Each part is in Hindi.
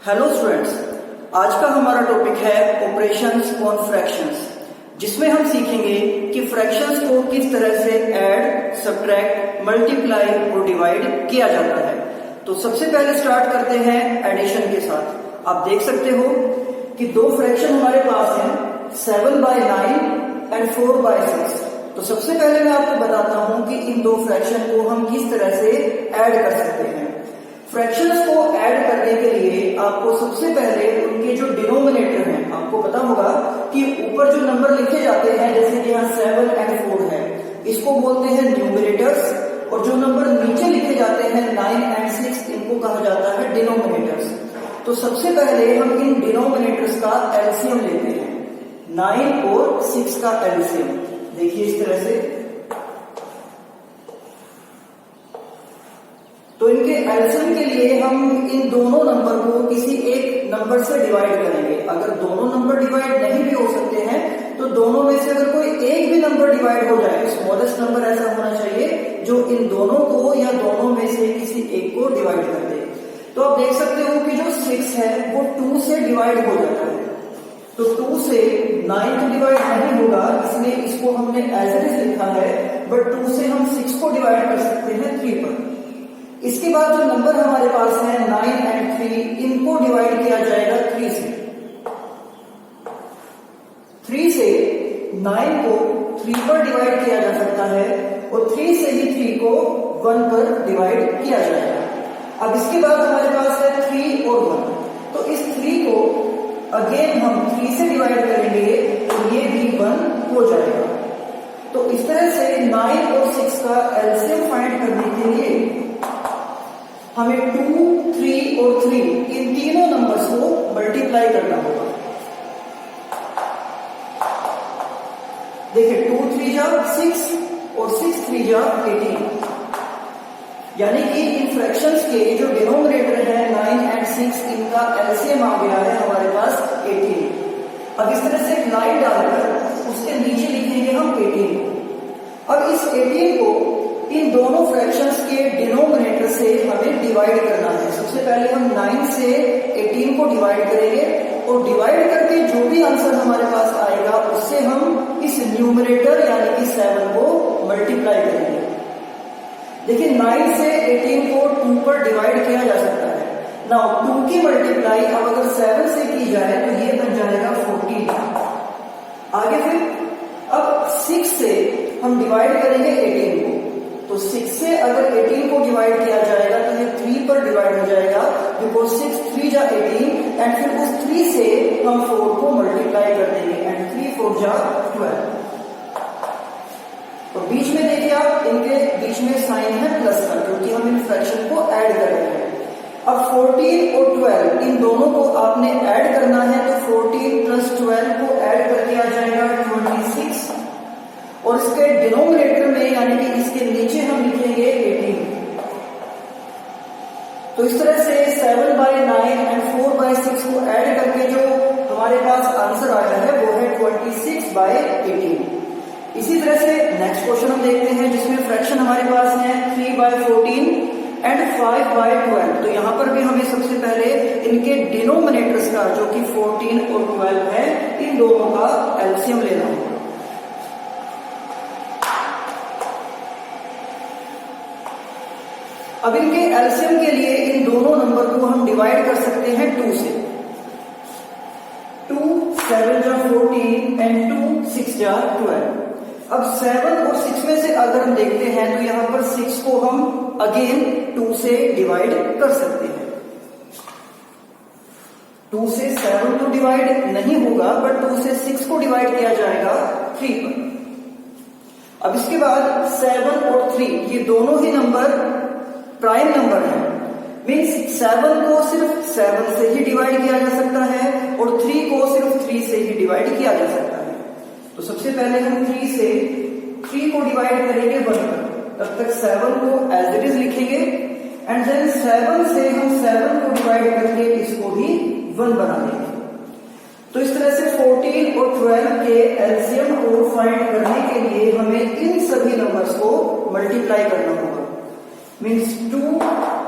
हेलो स्टूडेंट्स, आज का हमारा टॉपिक है ऑपरेशंस ऑन फ्रैक्शंस, जिसमें हम सीखेंगे कि फ्रैक्शंस को किस तरह से ऐड, सब्ट्रैक्ट, मल्टीप्लाई और डिवाइड किया जाता है। तो सबसे पहले स्टार्ट करते हैं एडिशन के साथ। आप देख सकते हो कि दो फ्रैक्शन हमारे पास हैं, 7/9 एंड 4/6। तो सबसे पहले मैं आपको बताता हूं कि इन दो फ्रैक्शन को हम किस तरह से ऐड कर सकते हैं। फ्रैक्शंस को ऐड करने के लिए आपको सबसे पहले उनके जो डिनोमिनेटर हैं, आपको पता होगा कि ऊपर जो नंबर लिखे जाते हैं, जैसे कि यहाँ 7 एंड 4 है, इसको बोलते हैं न्यूमरेटर्स, और जो नंबर नीचे लिखे जाते हैं 9 एंड 6, इनको कहा जाता है डिनोमिनेटर्स। तो सबसे पहले हम इन डिनोमिनेटर्स का एलसीएम लेते हैं, 9 और 6 का एलसीएम। देखिए इस तरह से, तो इनके एलसीएम के लिए हम इन दोनों नंबर को किसी एक नंबर से डिवाइड करेंगे। अगर दोनों नंबर डिवाइड नहीं भी हो सकते हैं तो दोनों में से अगर कोई एक भी नंबर डिवाइड हो जाए, स्मॉलेस्ट नंबर ऐसा होना चाहिए जो इन दोनों को या दोनों में से किसी एक को डिवाइड कर दे। तो आप देख सकते हो कि जो 6 है वो 2 से डिवाइड हो जाता है। तो 2 से 9 तो डिवाइड नहीं होगा, इसलिए इसको हमने एज इट इज लिखा है, बट 2 से हम 6 को डिवाइड कर सकते हैं 3 पर। इसके बाद जो नंबर हमारे पास है 9 एंड 3, इनको डिवाइड किया जाएगा 3 से। 3 से 9 को 3 पर डिवाइड किया जा सकता है, और 3 से ही 3 को 1 पर डिवाइड किया जाएगा। अब इसके बाद हमारे पास है 3 और 1, तो इस 3 को अगेन हम 3 से डिवाइड करेंगे तो ये भी 1 हो जाएगा। तो इस तरह से 9 और 6 का एलसीएम फाइंड करने के लिए हमें 2, 3 और 3 इन तीनों नंबर्स को मल्टीप्लाई करना होगा। देखिए 2 3 जा 6 और 6 3 जा 18, यानी कि इन फ्रैक्शंस के जो डिनोमिनेटर है 9 एंड 6, इनका एलसीएम आ गया है हमारे पास 18। अब इस तरह से एक लाइन डालकर उसके नीचे लिखेंगे हम 18। अब इस 18 को इन दोनों फ्रैक्शंस के डिनोमिनेटर से हमें डिवाइड करना है। सबसे पहले हम 9 से 18 को डिवाइड करेंगे, और डिवाइड करके जो भी आंसर हमारे पास आएगा उससे हम इस न्यूमरेटर यानी कि 7 को मल्टीप्लाई करेंगे। देखिए 9 से 18 को 2 पर डिवाइड किया जा सकता है। नाउ 2 की मल्टीप्लाई अब अगर 7 से की जाए तो ये बन जाएगा 14। आगे फिर अब 6 से हम डिवाइड करेंगे 18 को, तो 6 से अगर 18 को डिवाइड किया जाएगा तो ये 3 पर डिवाइड हो जाएगा, बिकॉज 6 3 जा 18, एंड फिर उस 3 से हम 4 को मल्टीप्लाई कर देंगे, एंड 3 4 जा 12। तो बीच में देखिए आप, इनके बीच में साइन है प्लस का, क्योंकि हम इन फ्रैक्शन को ऐड कर रहे हैं। अब 14 और 12 इन दोनों को आपने ऐड करना है, तो 14 प्लस 12 को ऐड करके आ जाएगा 26, और इसके डिनोमिनेटर में यानी कि इसके नीचे हम लिखेंगे 18। तो इस तरह से 7/9 एंड 4/6 को ऐड करके जो हमारे पास आंसर आया है वो है 26/18। इसी तरह से नेक्स्ट क्वेश्चन हम देखते हैं, जिसमें फ्रैक्शन हमारे पास है 3/14 एंड 5/12। तो यहां पर भी हमें सबसे पहले इनके डिनोमिनेटर्स का, जो कि 14 और 12 है, इन दोनों का एलसीएम लेना होगा। अब इनके एलसीएम के लिए इन दोनों नंबर को हम डिवाइड कर सकते हैं 2 से। 2 7 जा 14 एंड 2 6 जा 12। अब 7 और 6 में से अगर हम देखते हैं तो यहां पर 6 को हम अगेन 2 से डिवाइड कर सकते हैं। 2 से 7 तो डिवाइड नहीं होगा, बट 2 से 6 को डिवाइड किया जाएगा 3 पर। अब इसके बाद 7 और 3 ये दोनों ही नंबर प्राइम नंबर है, मीन्स 7 को सिर्फ 7 से ही डिवाइड किया जा सकता है, और 3 को सिर्फ 3 से ही डिवाइड किया जा सकता है। तो सबसे पहले हम 3 से 3 को डिवाइड करेंगे 1 पर, तब तक 7 को एज इट इज लिखेंगे, एंड देन 7 से हम 7 को डिवाइड करके इसको भी 1 बना देंगे। तो इस तरह से 14 और 12 के एलसीएम को फाइंड करने के लिए हमें इन सभी नंबर्स को मल्टीप्लाई करना होगा। Means 2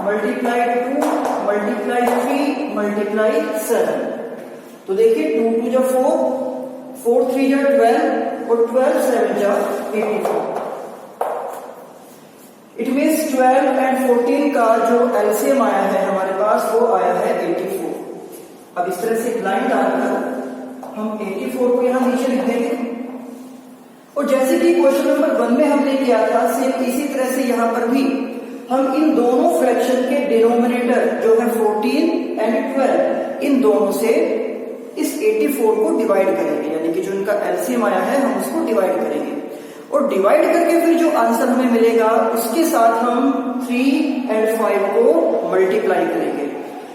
multiply 2 multiply 3 multiply 7। तो देखिए 2 2 जा 4, 4 3 जा 12 और 12 7 जा 84। इट मीन्स 12 एंड 14 का जो एलसीएम आया है हमारे पास वो आया है 84। अब इस तरह से लाइन डालकर हम 84 को यहां नीचे लिख देंगे। और जैसे कि क्वेश्चन नंबर 1 में हमने किया था सेम इसी तरह से यहां पर भी हम इन दोनों फ्रैक्शन के डिनोमिनेटर जो है 14 एंड 12 इन दोनों से इस 84 को डिवाइड करेंगे, यानी कि जो इनका एलसीएम आया है हम उसको डिवाइड करेंगे और डिवाइड करके फिर जो आंसर हमें मिलेगा उसके साथ हम 3 एंड 5 को मल्टीप्लाई करेंगे।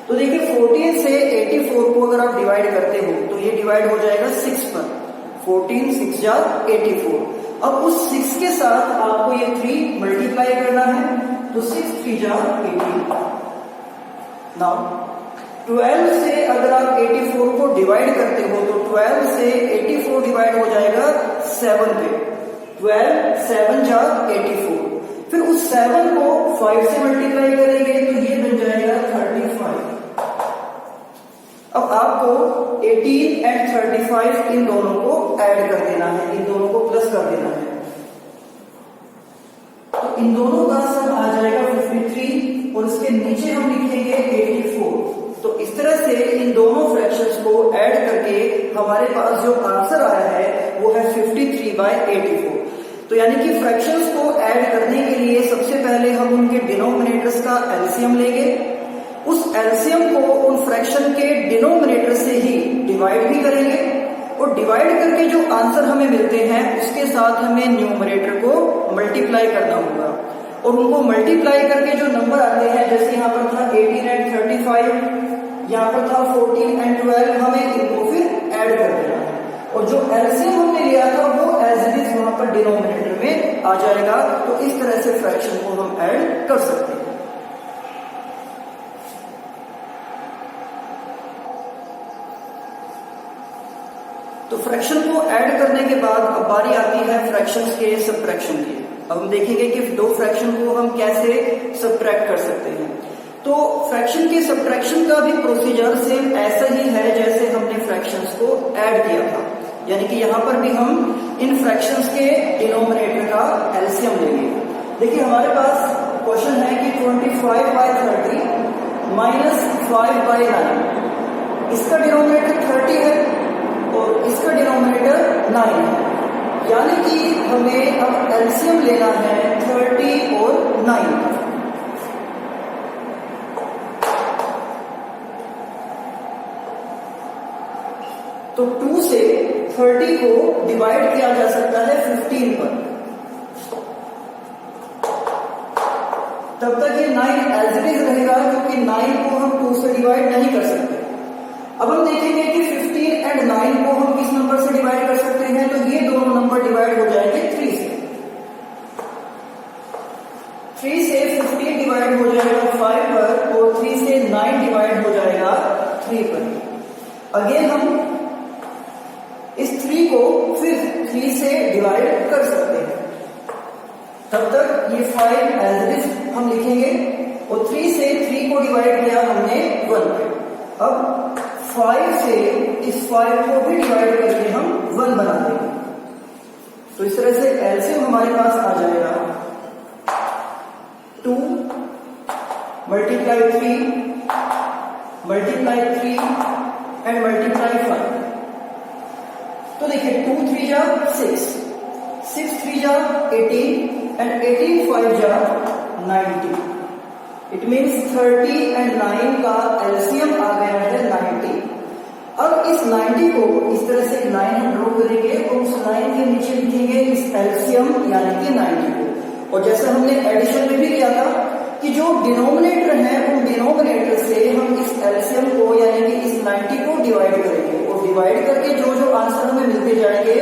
तो देखिए 14 से 84 को अगर आप डिवाइड करते हो तो ये डिवाइड हो जाएगा 6 पर। 14 6 जा 84। अब उस 6 के साथ आपको ये 3 मल्टीप्लाई करना है, तो 6 3 जा 18। नाउ 12 से अगर आप 84 को डिवाइड करते हो तो 12 से 84 डिवाइड हो जाएगा 7 पे। 12 7 जा 84। फिर उस 7 को 5 से मल्टीप्लाई करेंगे तो ये बन जाएगा 35। अब आपको 18 एंड 35 इन दोनों को ऐड कर देना है, इन दोनों को प्लस कर देना है। तो इन दोनों का सम आ जाएगा 53 और इसके नीचे हम लिखेंगे 84। तो इस तरह से इन दोनों फ्रैक्शंस को ऐड करके हमारे पास जो आंसर आया है वो है 53/84। तो यानी कि फ्रैक्शंस को ऐड करने के लिए सबसे पहले हम उनके डिनोमिनेटर्स का एलसीएम लेंगे, उस एलसीएम को उन फ्रैक्शन के डिनोमिनेटर से ही डिवाइड भी करेंगे और डिवाइड करके जो आंसर हमें मिलते हैं उसके साथ हमें न्यूमरेटर को मल्टीप्लाई करना होगा और उनको मल्टीप्लाई करके जो नंबर आते हैं, जैसे यहाँ पर था 18 एंड 35, यहाँ पर था 14 एंड 12, हमें इनको फिर ऐड कर देना है और जो एलसीएम हमने लिया था वो एज इट इज वहां पर डिनोमिनेटर में आ जाएगा। तो इस तरह से फ्रैक्शन को हम ऐड कर सकते हैं। तो फ्रैक्शन को ऐड करने के बाद अब बारी आती है फ्रैक्शंस के सबट्रैक्शन की। अब हम देखेंगे कि दो फ्रैक्शन को हम कैसे सबट्रैक्ट कर सकते हैं। तो फ्रैक्शन के सबट्रैक्शन का भी प्रोसीजर सेम ऐसा ही है जैसे हमने फ्रैक्शंस को ऐड किया था, यानी कि यहां पर भी हम इन फ्रैक्शंस के डिनोमिनेटर का एलसीएम लेंगे। देखिए हमारे पास क्वेश्चन है कि 25/30 माइनस 5/9, इसका डिनोमिनेटर 30 है और इसका डिनोमिनेटर 9 है, यानी कि हमें अब एलसीएम लेना है 30 और 9। तो 2 से 30 को डिवाइड किया जा सकता है 15 पर, तब तक ये 9 एज इट इज रहेगा क्योंकि 9 को हम 2 से डिवाइड नहीं कर सकते। अब हम देखेंगे कि 15 एंड 9 को हम किस नंबर से डिवाइड कर सकते हैं, तो ये दोनों नंबर डिवाइड हो जाएंगे 3 से। 3 से 15 डिवाइड हो जाएगा 5 पर और 3 से 9 डिवाइड हो जाएगा 3 पर। अगेन हम इस 3 को फिर 3 से डिवाइड कर सकते हैं, तब तक ये 5 एज इट इज हम लिखेंगे और 3 से 3 को डिवाइड किया हमने 1 पे। अब 5 से इस 5 को भी डिवाइड करके हम 1 बना देंगे। तो इस तरह से एलसीएम हमारे पास आ जाएगा 2 मल्टीप्लाई 3 मल्टीप्लाई 3 एंड मल्टीप्लाई 5। तो देखिए 2 3 जा 6, 6 3 जा 18 एंड 18 5 जा 90। इट मीन्स 30 एंड 9 का एलसीएम आ गया है 90। अब इस 90 को इस तरह से लाइन हम ड्रॉ करेंगे और उस लाइन के नीचे लिखेंगे इस एलसीएम यानी कि 90 को। और जैसे हमने एडिशन में भी किया था कि जो डिनोमिनेटर है उन डिनोमिनेटर से हम इस एलसीएम को यानी कि इस 90 को डिवाइड करेंगे और डिवाइड करके जो जो आंसर हमें मिलते जाएंगे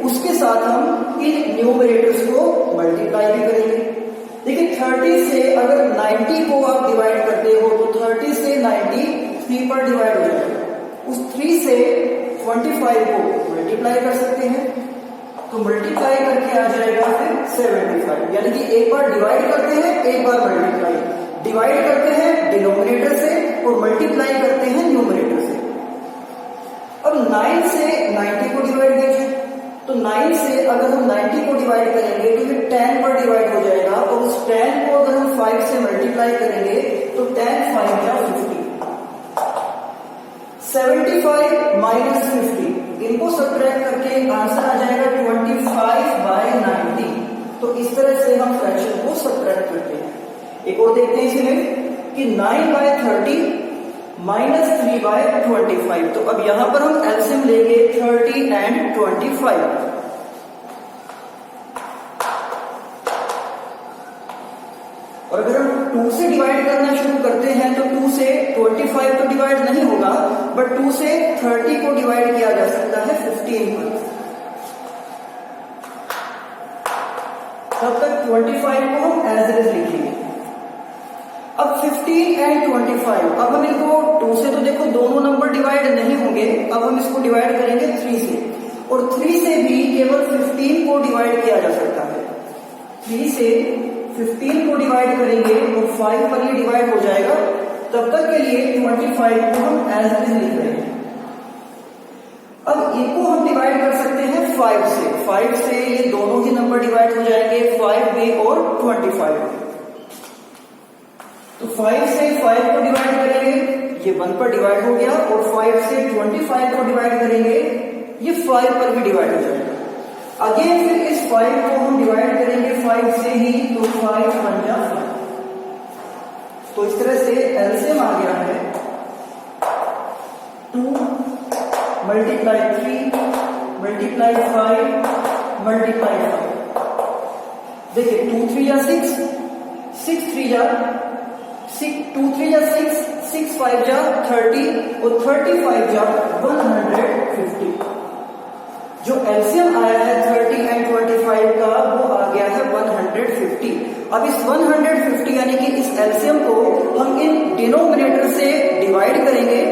उसके साथ हम इन न्यूमरेटर्स को मल्टीप्लाई भी करेंगे। देखिए 30 से अगर 90 को आप डिवाइड करते हो तो 30 से 90 3 पर डिवाइड हो जाएगा। उस 3 से 25 को मल्टीप्लाई कर सकते हैं, तो मल्टीप्लाई करके आ जाएगा फिर 75, यानी कि एक बार डिवाइड करते हैं एक बार मल्टीप्लाई, डिवाइड करते हैं डिनोमिनेटर से और मल्टीप्लाई करते हैं 9 से अगर हम 90 को डिवाइड करेंगे तो ये 10 पर डिवाइड हो जाएगा, और उस 10 को अगर हम 5 से मल्टीप्लाई करेंगे तो 10 5 या 50। 75 माइनस 50, इनको सब्ट्रैक्ट करके आंसर आ जाएगा 25/90। तो इस तरह से हम फ्रैक्शन को सब्ट्रैक्ट करते हैं। एक और देखते हैं इसमें कि 9/30 माइनस 3/25। तो अब यहां पर हम एलसीएम लेंगे 30 एंड 25। और अगर हम 2 से डिवाइड करना शुरू करते हैं तो 2 से 25 तो डिवाइड नहीं होगा, बट 2 से 30 को डिवाइड किया जा सकता है 15 पर। तब तक 25 को हम एज इट इज लिखेंगे। अब 15 एंड 25, अब हम इनको 2 से तो देखो दोनों नंबर डिवाइड नहीं होंगे, अब हम इसको डिवाइड करेंगे 3 से, और 3 से भी केवल 15 को डिवाइड किया जा सकता है। 3 से 15 को डिवाइड करेंगे तो 5 पर ये डिवाइड हो जाएगा। तब तक के लिए 25 को हम एज इट इज लिख रहे हैं। अब इनको हम डिवाइड कर सकते हैं 5 से। 5 से ये दोनों ही नंबर डिवाइड हो जाएंगे, 5 भी और 25 भी। तो 5 से 5 को डिवाइड करेंगे, ये 1 पर डिवाइड हो गया, और 5 से 25 को डिवाइड करेंगे, ये 5 पर भी डिवाइड हो जाएगा। अगेन फिर इस 5 को हम डिवाइड करेंगे 5 से ही, तो 5 1 जा 5। तो इस तरह से एलसीएम आ गया है 2 मल्टीप्लाई 3 मल्टीप्लाई 5 मल्टीप्लाई 5। देखिए 2 3 या 6, 6 3 जा 2 3 जा 6, 6 5 जा 30, और 35 जा 150। जो एलसीएम आया है 30 एंड 25 का, वो आ गया है 150। अब इस 150 यानी कि इस एलसीएम को हम इन डिनोमिनेटर से डिवाइड करेंगे,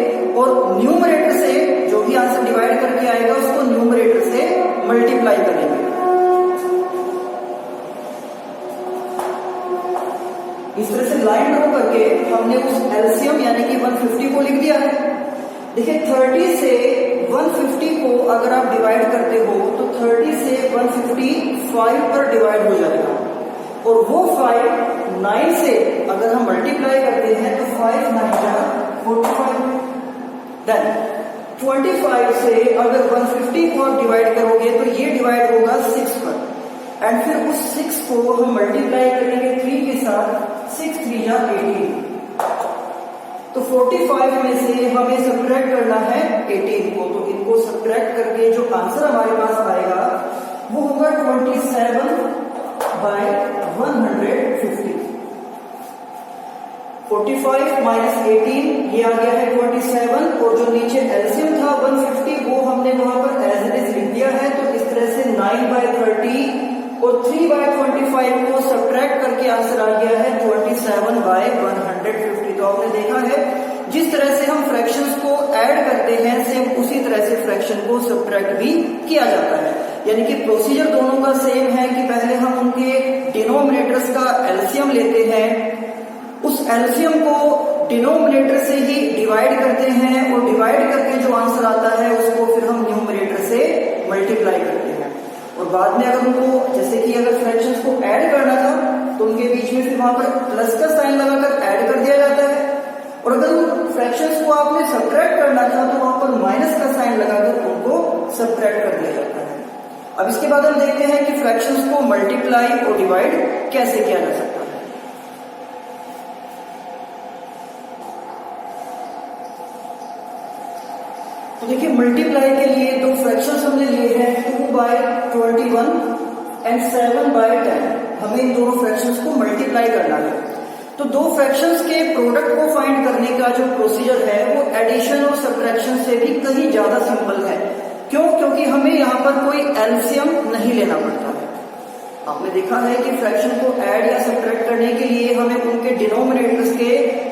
और न्यूमरेटर से जो भी आंसर डिवाइड करके आएगा उसको न्यूमरेटर से मल्टीप्लाई करेंगे। इस तरह से लाइन ड्रॉ करके हमने उस एलसीएम यानी कि 150 को लिख दिया है। देखिए 30 से 150 को अगर आप डिवाइड करते हो तो 30 से 150 5 पर डिवाइड हो जाएगा, और वो 5 9 से अगर हम मल्टीप्लाई करते हैं तो 5 9 जा 45। देन 25 से अगर 150 को आप डिवाइड करोगे तो ये डिवाइड होगा 6 पर, एंड फिर उस 6 को हम मल्टीप्लाई करेंगे 3 के साथ, 6 3 जा 18। तो 45 में से हमें सब्ट्रैक्ट करना है 18 को, तो इनको सब्ट्रैक्ट करके जो आंसर हमारे पास आएगा वो होगा 27/150। 45 माइनस 18 ये आ गया है 27, और जो नीचे एलसीएम था 150 वो हमने वहां पर एज इट इज लिख दिया है। तो इस तरह से 9/30 और 3/25 को सब्ट्रैक्ट करके आंसर आ गया है 27/150। तो आपने देखा है जिस तरह से हम फ्रैक्शंस को ऐड करते हैं, सेम उसी तरह से फ्रैक्शन को सब्ट्रैक्ट भी किया जाता है। यानी कि प्रोसीजर दोनों का सेम है कि पहले हम उनके डिनोमिनेटर्स का एलसीएम लेते हैं, उस एलसीएम को डिनोमिनेटर से ही डिवाइड करते हैं, और डिवाइड करके जो आंसर आता है उसको फिर हम न्यूमरेटर से मल्टीप्लाई करते हैं। और बाद में अगर उनको, जैसे कि अगर फ्रैक्शंस को ऐड करना था तो उनके बीच में फिर वहां पर प्लस का साइन लगाकर ऐड कर दिया जाता है, और अगर फ्रैक्शंस को आपने सब्ट्रैक्ट करना था तो वहां पर माइनस का साइन लगाकर उनको सब्ट्रैक्ट कर दिया जाता है। अब इसके बाद हम देखते हैं कि फ्रैक्शंस को मल्टीप्लाई और डिवाइड कैसे किया जा सकता है। तो देखिए मल्टीप्लाई के लिए दो फ्रैक्शंस हमने लिए हैं 2/21 एंड 7/10। हमें इन दोनों फ्रैक्शंस को मल्टीप्लाई करना है। तो दो फ्रैक्शंस के प्रोडक्ट को फाइंड करने का जो प्रोसीजर है वो एडिशन और सब्ट्रैक्शन से भी कहीं ज्यादा सिंपल है। क्यों? क्योंकि हमें यहाँ पर कोई एलसीएम नहीं लेना पड़ता है। आपने देखा है कि फ्रैक्शन को ऐड या सब्ट्रैक्ट करने के लिए हमें उनके डिनोमिनेटर्स के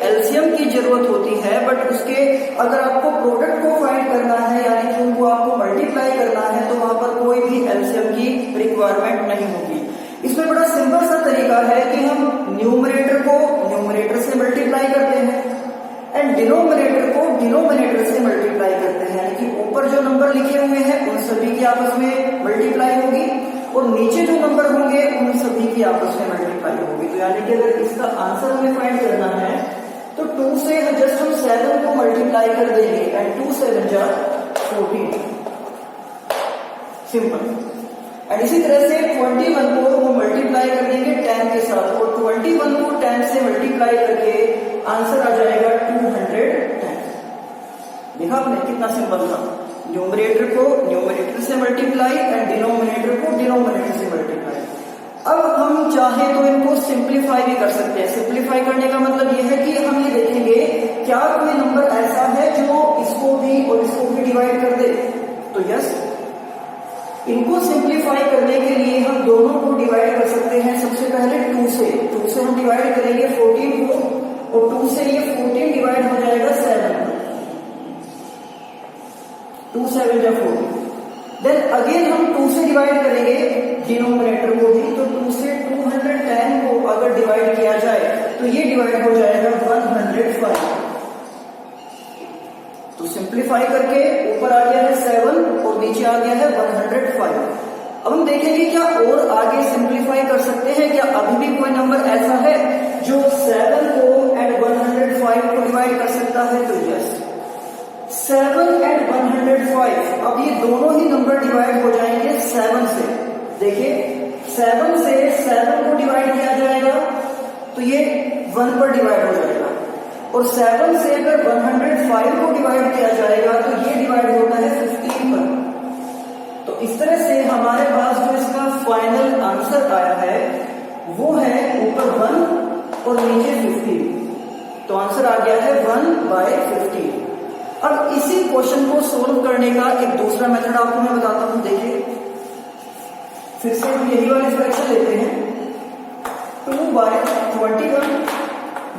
एलसीएम की जरूरत होती है, बट उसके अगर आपको प्रोडक्ट को फाइंड करना है यानी कि उनको आपको मल्टीप्लाई करना है तो वहां पर कोई भी एलसीएम की रिक्वायरमेंट नहीं होगी। इसमें बड़ा सिंपल सा तरीका है कि हम न्यूमरेटर को न्यूमरेटर से मल्टीप्लाई करते हैं एंड डिनोमिनेटर को डिनोमिनेटर से मल्टीप्लाई करते हैं, यानी कि ऊपर ऊपर जो नंबर लिखे हुए हैं उन सभी की आपस में मल्टीप्लाई होगी और नीचे जो नंबर होंगे उन सभी की आपस में मल्टीप्लाई होगी। तो यानी कि अगर इसका आंसर हमें फाइंड करना है तो 2 से जस्ट हम 7 को मल्टीप्लाई कर देंगे एंड 2 7 जा 14, सिंपल। एंड इसी तरह से 21 को वो मल्टीप्लाई कर देंगे 10 के साथ और 21 को 10 से मल्टीप्लाई करके आंसर आ जाएगा 210। देखा आपने कितना सिंपल था। न्यूमरेटर को न्यूमरेटर से मल्टीप्लाई एंड डिनोमिनेटर को डिनोमिनेटर से मल्टीप्लाई। अब हम चाहे तो इनको सिंप्लीफाई भी कर सकते हैं। सिंप्लीफाई करने का मतलब यह है कि हम ये देखेंगे क्या कोई नंबर ऐसा है जो इसको भी और इसको भी डिवाइड कर दे। तो यस, इनको सिंप्लीफाई करने के लिए हम दोनों को डिवाइड कर सकते हैं। सबसे पहले 2 से हम डिवाइड करेंगे 14 को और 2 से ये 14 डिवाइड हो जाएगा 7, 2 7 जा 14। देन अगेन हम 2 से डिवाइड करेंगे डिनोमिनेटर को भी, तो 2 से 210 को अगर डिवाइड किया जाए तो ये डिवाइड हो जाएगा 105। तो सिंप्लीफाई करके ऊपर आ गया है 7 और नीचे आ गया है 105। अब हम देखेंगे क्या और आगे सिंप्लीफाई कर सकते हैं क्या? अभी भी कोई नंबर ऐसा है जो 7 को एंड 105 को डिवाइड कर सकता है? तो यस, 7 एंड 105। अब ये दोनों ही नंबर डिवाइड हो जाएंगे 7 से। देखिए 7 से 7 को डिवाइड किया जाएगा तो ये 1 पर डिवाइड हो जाएगा और 7 से अगर 105 को डिवाइड किया जाएगा तो ये डिवाइड होता है 15 पर। तो इस तरह से हमारे पास जो इसका फाइनल आंसर आया है वो है ऊपर 1 और नीचे 15। तो आंसर आ गया है 1/15। अब इसी क्वेश्चन को सोल्व करने का एक दूसरा मेथड आपको मैं बताता हूं। देखिए फिर से हम यही वाली फ्रैक्शन लेते हैं, 2/21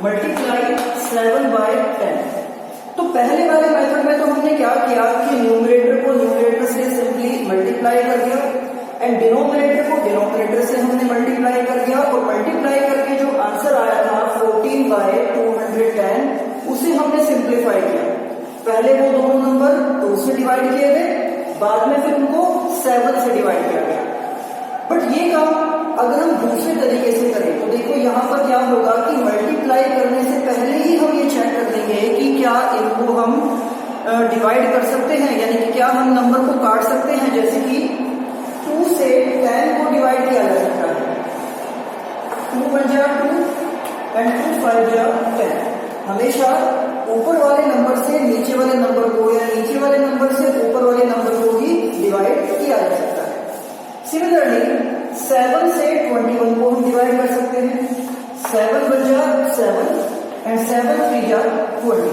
मल्टीप्लाई 7/10। तो पहले वाले मेथड में तो हमने क्या किया कि न्यूमरेटर को न्यूमरेटर से सिंपली मल्टीप्लाई कर दिया एंड डिनोमिनेटर को डिनोमिनेटर से हमने मल्टीप्लाई कर दिया और मल्टीप्लाई करके जो आंसर आया था 14/210 उसे हमने सिंप्लीफाई किया। पहले वो दोनों नंबर 2 से डिवाइड किए गए, बाद में फिर उनको 7 से डिवाइड किया गया। बट ये काम अगर हम दूसरे तरीके से करें तो देखो यहाँ पर क्या होगा कि मल्टीप्लाई करने से पहले ही हम ये चेक कर लेंगे कि क्या इनको हम डिवाइड कर सकते हैं, यानी कि क्या हम नंबर को काट सकते हैं। जैसे कि 2 से 10 को डिवाइड किया जा सकता है, 2 1 जा 2 एंड 2 5 जा 10। हमेशा ऊपर वाले नंबर से नीचे वाले नंबर को या नीचे वाले नंबर से ऊपर वाले नंबर को ही डिवाइड किया जा सकता है। सिमिलरली 7 से 21 को हम डिवाइड कर सकते हैं, 7 1 जा 7 एंड 7 3 जा 20।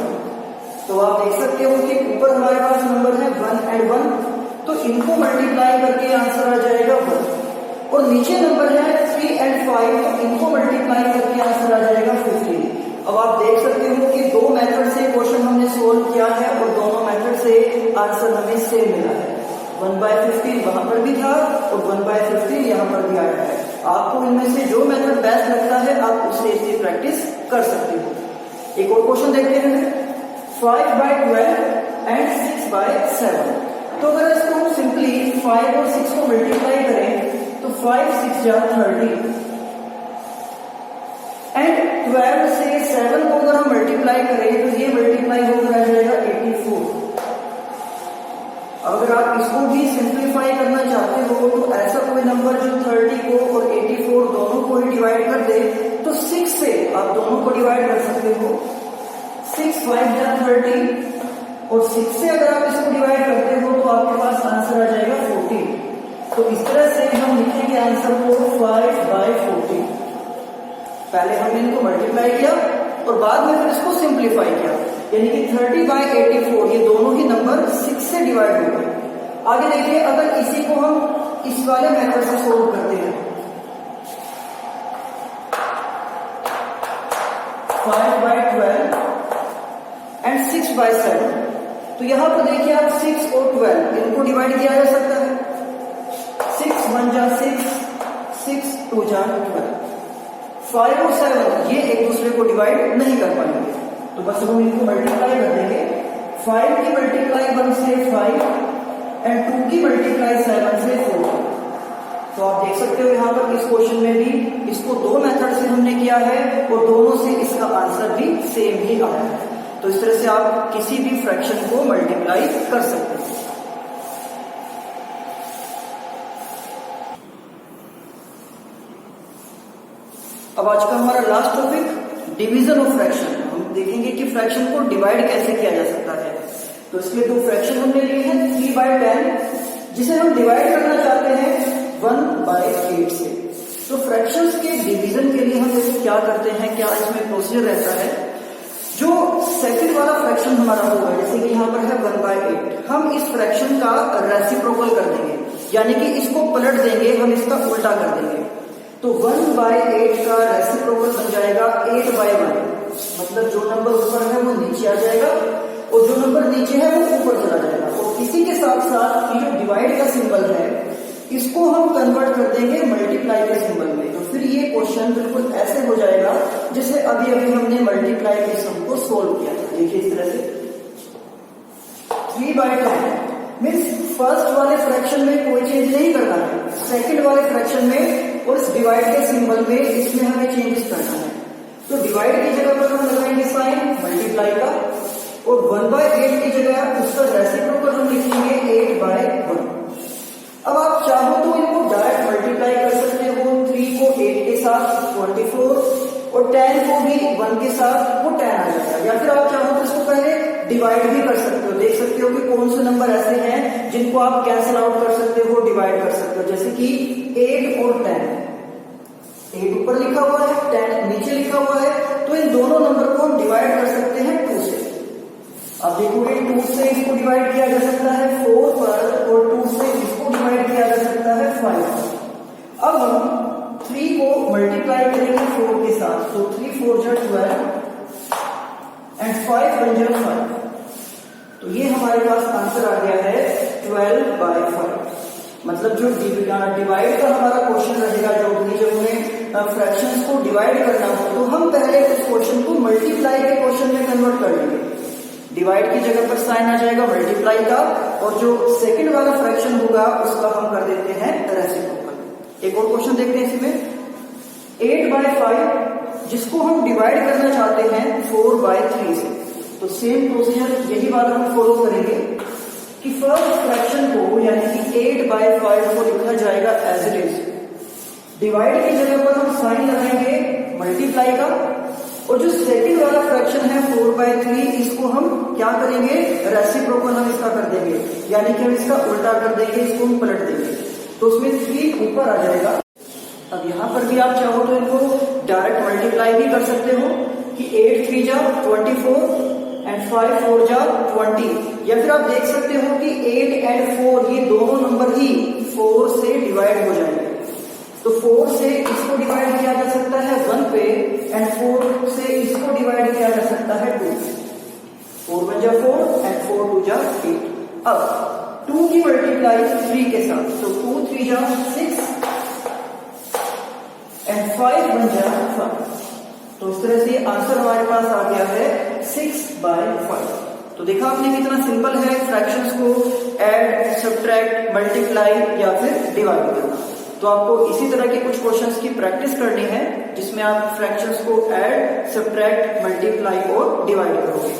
तो आप देख सकते हो कि ऊपर हमारे पास नंबर है 1 एंड 1, तो इनको मल्टीप्लाई करके आंसर आ जाएगा 1। और नीचे नंबर है 3 एंड 5, तो इनको मल्टीप्लाई करके आंसर आ जाएगा 15। अब आप देख सकते हो कि दो मेथड से क्वेश्चन हमने सोल्व किया है और दोनों मेथड से आंसर हमें सेम मिला है। 1/15 वहां पर भी था और 1/15 यहाँ पर भी आया है। आपको इनमें से जो मेथड बेस्ट लगता है आप उससे इसकी प्रैक्टिस कर सकते हो। एक और क्वेश्चन देखते हैं, 5/12 एंड 6/7। तो अगर इसको हम सिंपली 5 और 6 को मल्टीप्लाई करें तो 5 6 जा 30 एंड 12 से 7 को अगर हम मल्टीप्लाई करें तो ये मल्टीप्लाई होकर आ जाएगा 84। अगर आप इसको भी सिंप्लीफाई करना चाहते हो तो ऐसा कोई नंबर जो 30 को और 84 दोनों को ही डिवाइड कर दे तो 6 से आप दोनों को डिवाइड कर सकते हो। 6 5 जा 30 और 6 से अगर आप इसको डिवाइड करते हो तो आपके पास आंसर आ जाएगा 14। तो इस तरह से हम लिखेंगे आंसर को 5/14। पहले हमने इनको मल्टीप्लाई किया और बाद में फिर इसको सिंप्लीफाई किया, यानी कि 30/84 ये दोनों ही नंबर 6 से डिवाइड हो गए। आगे देखिए, अगर इसी को हम इस वाले मेथड से सोल्व करते हैं, 5/12 एंड 6/7, तो यहां पर देखिए आप 6 और 12 इनको डिवाइड किया जा सकता है। 6 1 जा 6, 6 2 जा 12। 5 और 7 ये एक दूसरे को डिवाइड नहीं कर पाएंगे, तो बस हम इनको मल्टीप्लाई कर देंगे। 5 की मल्टीप्लाई 1 से 5 एंड 2 की मल्टीप्लाई 7 से 4। तो आप देख सकते हो यहाँ पर इस क्वेश्चन में भी इसको दो मेथड से हमने किया है और दोनों से इसका आंसर भी सेम ही आया है। तो इस तरह से आप किसी भी फ्रैक्शन को मल्टीप्लाई कर सकते हैं। अब आज का हमारा last topic division of fraction. हम देखेंगे कि फ्रैक्शन को डिवाइड कैसे किया जा सकता है। तो इसके दो फ्रैक्शन हमने लिए हैं 3/10, जिसे हम डिवाइड करना चाहते हैं 1/8 से। तो फ्रैक्शंस के डिवीजन के लिए हम जैसे क्या करते हैं, क्या इसमें प्रोसीजर रहता है। जो सेकंड वाला फ्रैक्शन हमारा होगा, जैसे कि यहाँ पर है 1/8, हम इस फ्रैक्शन का रेसिप्रोकल कर देंगे, यानी कि इसको पलट देंगे, हम इसका उल्टा कर देंगे। तो 1/8 का रेसिप्रोकल बन जाएगा 8/1, मतलब जो नंबर ऊपर है वो नीचे आ जाएगा और जो नंबर नीचे है वो ऊपर चला जाएगा। और इसी के साथ साथ ये जो डिवाइड का सिंबल है इसको हम कन्वर्ट कर देंगे मल्टीप्लाई के सिंबल में। तो फिर ये क्वेश्चन बिल्कुल ऐसे हो जाएगा जैसे अभी अभी हमने मल्टीप्लाई के सम को सोल्व किया था। देखिए इस तरह से 3/10 मीन्स फर्स्ट वाले फ्रैक्शन में कोई चेंज नहीं करना है, सेकंड वाले फ्रैक्शन में और इस डिवाइड के सिंबल में इसमें हमें चेंजेस करना है। तो डिवाइड की जगह पर हम लगाएंगे साइन मल्टीप्लाई का और 1/8 की जगह उसका रेसिप्रोकल हम लिखेंगे 8/1। अब आप चाहो तो इनको डायरेक्ट मल्टीप्लाई कर सकते हो। 3 को 8 के साथ 24 और 10 को भी 1 के साथ वो 10 आ जाएगा। या फिर आप चाहो तो इसको पहले डिवाइड भी कर सकते हो। देख सकते हो कि कौन से नंबर ऐसे हैं जिनको आप कैंसिल आउट कर सकते हो, डिवाइड कर सकते हो। जैसे कि 8 और 10, 8 ऊपर लिखा हुआ है, 10 नीचे लिखा हुआ है, तो इन दोनों नंबर को हम डिवाइड कर सकते हैं 2 से। अब देखोगे 2 से इसको डिवाइड किया जा सकता है 4 पर और 2 से इसको डिवाइड किया जा सकता है 5 पर। अब हम 3 को मल्टीप्लाई करेंगे 4 के साथ, तो 3 4 जा 12 एंड 5 1 जा 5। तो ये हमारे पास आंसर आ गया है 12/5। मतलब जो डिवाइड का हमारा क्वेश्चन रहेगा, जो भी जब हमें फ्रैक्शंस को डिवाइड करना हो तो हम पहले उस क्वेश्चन को मल्टीप्लाई के क्वेश्चन में कन्वर्ट कर लेंगे। डिवाइड की जगह पर साइन आ जाएगा मल्टीप्लाई का और जो सेकंड वाला फ्रैक्शन होगा उसका हम कर देते हैं रेसिप्रोकल। एक और क्वेश्चन देखते हैं इसमें 8/5, जिसको हम डिवाइड करना चाहते हैं 4/3 से। तो सेम प्रोसीजर यही बात हम फॉलो करेंगे कि फर्स्ट फ्रैक्शन को यानी कि 8/5 को लिखा जाएगा एज इट इज। डिवाइड की जगह पर हम साइन लगाएंगे मल्टीप्लाई का और जो सेकंड वाला फ्रैक्शन है 4/3 इसको हम क्या करेंगे, रेसिप्रोकल हम इसका कर देंगे, यानी कि हम इसका उल्टा कर देंगे, इसको हम पलट देंगे। तो उसमें 3 ऊपर आ जाएगा। अब यहां पर भी आप चाहो तो इनको डायरेक्ट मल्टीप्लाई भी कर सकते हो कि 8 3 जा 24 एंड 5 4 जा 20। या फिर आप देख सकते हो कि 8 एंड 4 ये दोनों नंबर ही 4 से डिवाइड हो जाएंगे। तो 4 से इसको डिवाइड किया जा सकता है 1 पे एंड 4 से इसको डिवाइड किया जा सकता है 2 पे। 4 1 जा 4 एंड 4 2 जा 8। अब 2 की मल्टीप्लाई 3 के साथ, तो 2 3 जा 6 एंड 5 1 जा 5। तो इस तरह से आंसर हमारे पास आ गया है 6/5। तो देखा आपने कितना सिंपल है फ्रैक्शंस को ऐड, सब्ट्रैक्ट, मल्टीप्लाई या फिर डिवाइड करना। तो आपको इसी तरह के कुछ क्वेश्चंस की प्रैक्टिस करनी है जिसमें आप फ्रैक्शंस को ऐड, सब्ट्रैक्ट, मल्टीप्लाई और डिवाइड करोगे।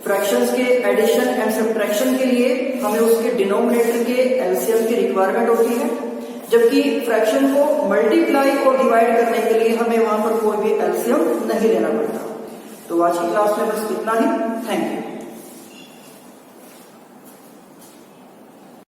फ्रैक्शंस के एडिशन एंड सब्ट्रैक्शन के लिए हमें उसके डिनोमिनेटर के एलसीएम की रिक्वायरमेंट होती है, जबकि फ्रैक्शन को मल्टीप्लाई और डिवाइड करने के लिए हमें वहां पर कोई भी एलसीएम नहीं लेना पड़ता। तो आज की क्लास में बस इतना ही। Thank you.